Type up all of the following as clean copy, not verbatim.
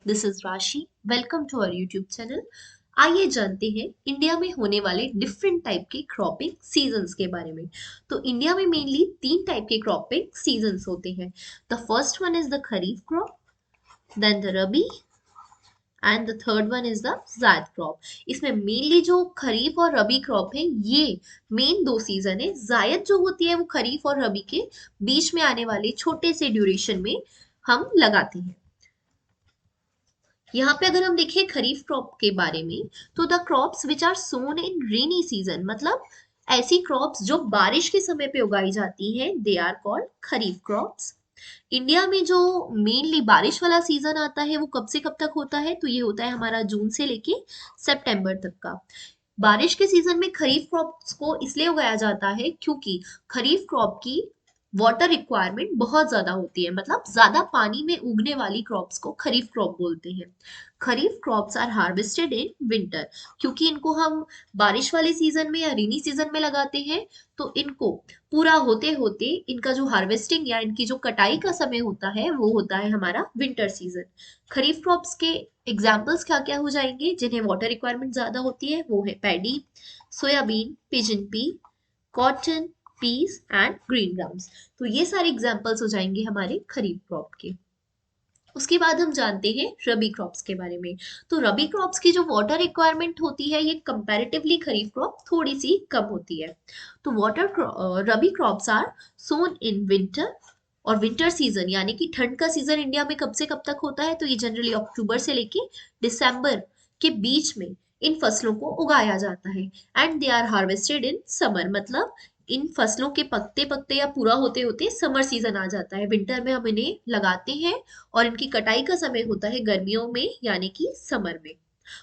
This is Rashi. Welcome to our YouTube channel. आइए जानते हैं इंडिया में होने वाले डिफरेंट टाइप के क्रॉपिंग सीजन्स के बारे में। तो इंडिया में मेनली तीन टाइप के क्रॉपिंग सीजन्स होते हैं। The first one is the kharif crop, then the rabi and the third one is the zaid crop. इसमें मेनली जो खरीफ और रबी क्रॉप है ये मेन दो सीजन है। जायद जो होती है वो खरीफ और रबी के बीच में आने वाले छोटे से ड्यूरेशन में हम लगाते हैं। यहाँ पे अगर हम देखें खरीफ क्रॉप के बारे में, तो the crops which are sown in rainy season, मतलब ऐसी क्रॉप्स जो बारिश के समय पे उगाई जाती हैं, they are called kharif crops. India में जो मेनली बारिश वाला सीजन आता है वो कब से कब तक होता है, तो ये होता है हमारा जून से लेके सितंबर तक का। बारिश के सीजन में खरीफ क्रॉप्स को इसलिए उगाया जाता है क्योंकि खरीफ क्रॉप की वाटर रिक्वायरमेंट बहुत ज्यादा होती है, मतलब ज्यादा पानी में उगने वाली क्रॉप्स को खरीफ क्रॉप बोलते हैं। Kharif crops are harvested in winter, क्योंकि इनको हम बारिश वाले सीजन में या रेनी सीजन में लगाते हैं, तो इनको पूरा होते होते इनका जो हार्वेस्टिंग या इनकी जो कटाई का समय होता है वो होता है हमारा विंटर सीजन। खरीफ क्रॉप्स के एग्जाम्पल्स क्या क्या हो जाएंगे जिन्हें वाटर रिक्वायरमेंट ज्यादा होती है, वो है paddy, soybean, pigeon pea, cotton, peas and green grams. तो ये सारे एग्जाम्पल्स हो जाएंगे हमारे खरीफ क्रॉप के। उसके बाद हम जानते हैं रबी क्रॉप्स के बारे में। तो रबी क्रॉप्स की जो वाटर रिक्वायरमेंट होती है ये कंपैरेटिवली खरीफ क्रॉप थोड़ी सी कम होती है। तो rabi crops are sown in winter, और विंटर सीजन यानी कि ठंड का सीजन इंडिया में कब से कब तक होता है, तो ये जनरली अक्टूबर से लेके दिसंबर के बीच में इन फसलों को उगाया जाता है। And they are harvested in summer, मतलब इन फसलों के पकते पकते या पूरा होते होते समर सीजन आ जाता है। विंटर में हम इन्हें लगाते हैं और इनकी कटाई का समय होता है गर्मियों में यानी कि समर में।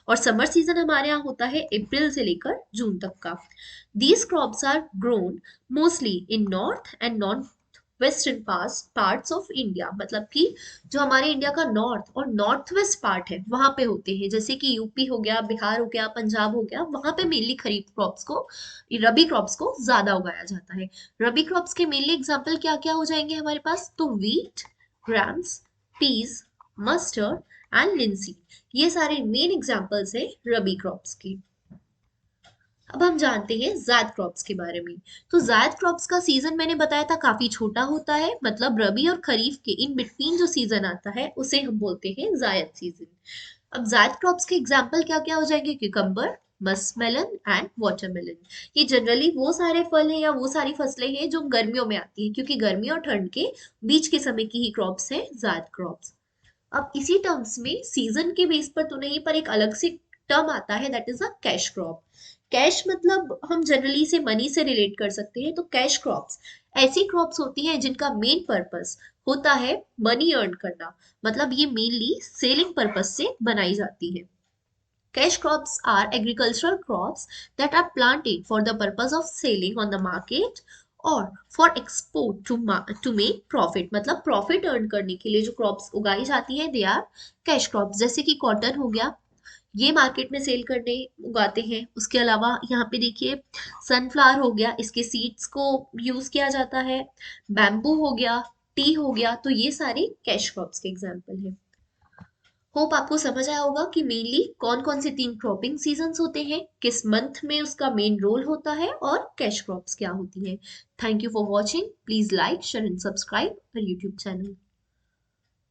और समर सीजन हमारे यहाँ होता है अप्रैल से लेकर जून तक का। These crops are grown mostly in north and north western parts of India, मतलब कि जो हमारे इंडिया का नॉर्थ और नॉर्थ वेस्ट पार्ट है वहां पे होते हैं, जैसे कि यूपी हो गया, बिहार हो गया, पंजाब हो गया, वहां पे मेनली खरीफ क्रॉप्स को, रबी क्रॉप्स को ज्यादा उगाया जाता है। रबी क्रॉप्स के मेनली एग्जाम्पल क्या क्या हो जाएंगे हमारे पास, तो wheat, grams, peas, mustard and linseed, ये सारे मेन एग्जाम्पल्स है रबी क्रॉप्स की। अब हम जानते हैं जायद क्रॉप्स के बारे में। तो जायद क्रॉप्स का सीजन मैंने बताया था काफी छोटा होता है, मतलब रबी और खरीफ के इन बिटवीन जो सीजन आता है उसे हम बोलते हैं जायद सीजन। अब जायद क्रॉप्स के एग्जाम्पल क्या क्या हो जाएंगे, क्यूकम्बर, मस्कमेलन एंड वाटरमेलन। ये जनरली वो सारे फल हैं या वो सारी फसलें हैं जो गर्मियों में आती हैं, क्योंकि गर्मी और ठंड के बीच के समय की ही क्रॉप्स हैं जायद क्रॉप्स। अब इसी टर्म्स में सीजन के बेस पर तो नहीं, पर एक अलग से टर्म आता है, that is a cash crop. Cash मतलब हम जनरली से मनी से रिलेट कर सकते हैं। तो कैश क्रॉप्स ऐसी क्रॉप्स होती हैं जिनका मेन पर्पस होता है मनी अर्न करना, मतलब ये मेनली सेलिंग पर्पस से बनाई जाती है। Cash crops are agricultural crops that are planted for the purpose of selling on the market or for export to make profit, मतलब प्रॉफिट अर्न करने के लिए जो क्रॉप्स उगाई जाती है दे आर कैश क्रॉप्स। जैसे कि कॉटन हो गया, ये मार्केट में सेल करने उगाते हैं। उसके अलावा यहाँ पे देखिए सनफ्लावर हो गया, इसके सीड्स को यूज किया जाता है। बैम्बू हो गया, टी हो गया, तो ये सारे कैश क्रॉप्स के एग्जाम्पल है। होप आपको समझ आया होगा कि मेनली कौन कौन से तीन क्रॉपिंग सीजन्स होते हैं, किस मंथ में उसका मेन रोल होता है और कैश क्रॉप्स क्या होती है। Thank you for watching. Please like, share and subscribe our YouTube channel.